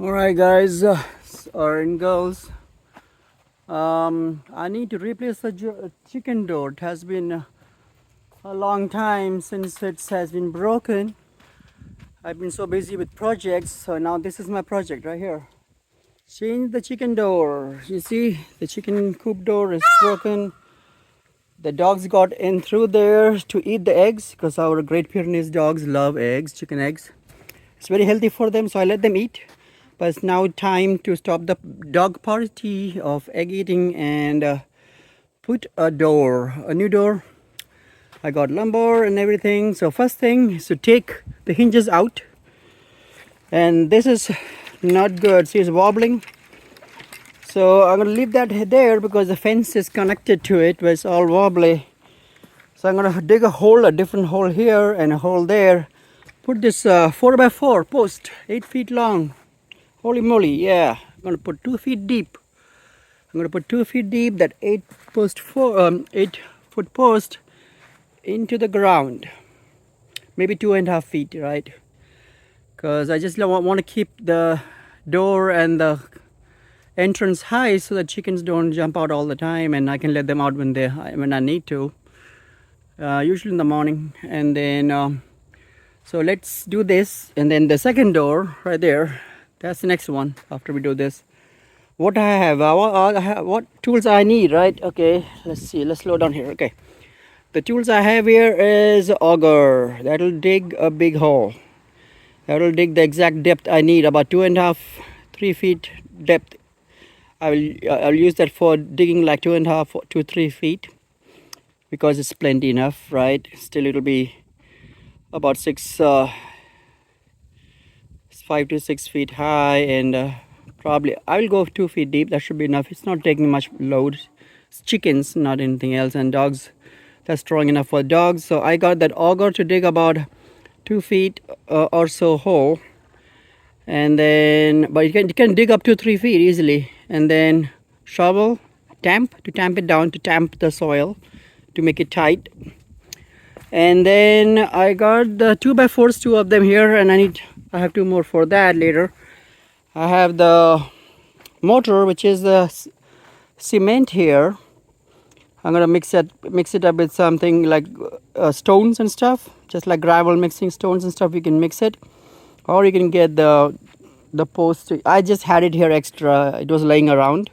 Alright guys, or in girls, I need to replace the chicken door. It has been a long time since it has been broken. I've been so busy with projects, so now this is my project right here. Change the chicken door. You see, the chicken coop door is broken. The dogs got in through there to eat the eggs because our Great Pyrenees dogs love eggs, chicken eggs. It's very healthy for them, so I let them eat. But it's now time to stop the dog party of egg eating and put a new door. I got lumber and everything. So first thing is to take the hinges out. And this is not good. See, it's wobbling. So I'm gonna leave that there because the fence is connected to it, but it's all wobbly. So I'm gonna dig a different hole here and a hole there. Put this 4x4 post, 8 feet long. Holy moly, yeah. I'm gonna put 2 feet deep. I'm gonna put 2 feet deep, that 8-foot post into the ground. Maybe 2.5 feet, right? Because I just want to keep the door and the entrance high so that chickens don't jump out all the time, and I can let them out when I need to. Usually in the morning. And then so let's do this, and then the second door right there. That's the next one after we do this. What I have, what tools I need, right? Okay, let's see. Let's slow down here. Okay, the tools I have here is auger. That'll dig a big hole. That'll dig the exact depth I need, about 2.5, 3 feet depth. I'll use that for digging like 2.5 to 3 feet because it's plenty enough, right? Still, it'll be about 5 to 6 feet high, and probably I will go 2 feet deep. That should be enough. It's not taking much load. It's chickens, not anything else, and dogs. That's strong enough for dogs. So I got that auger to dig about 2 feet or so hole, and then but you can dig up to 3 feet easily, and then shovel, tamp it down, to tamp the soil to make it tight. And then I got the 2x4s, 2 of them here, and I have 2 more for that later. I have the mortar, which is the cement here. I'm gonna mix it up with something like stones and stuff, just like gravel mixing stones and stuff. You can mix it, or you can get the post. I just had it here extra. It was laying around,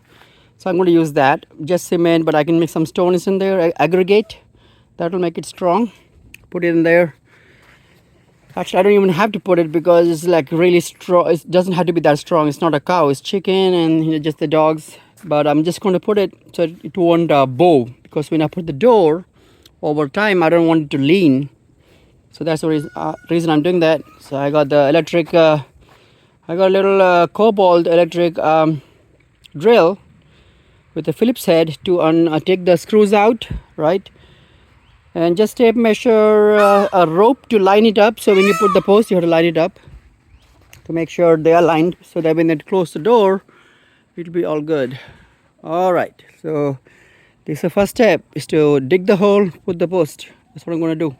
so I'm going to use that. Just cement, but I can mix some stones in there, aggregate. That will make it strong. Put it in there. Actually, I don't even have to put it because it's like really strong. It doesn't have to be that strong. It's not a cow. It's chicken and just the dogs. But I'm just going to put it so it won't bow, because when I put the door over time, I don't want it to lean. So that's the reason I'm doing that. So I got the electric. I got a little cobalt electric drill with a Phillips head to take the screws out, right? And just tape measure a rope to line it up. So when you put the post, you have to line it up to make sure they are lined, so that when they close the door, it'll be all good. All right, so this is the first step, is to dig the hole, put the post. That's what I'm going to do.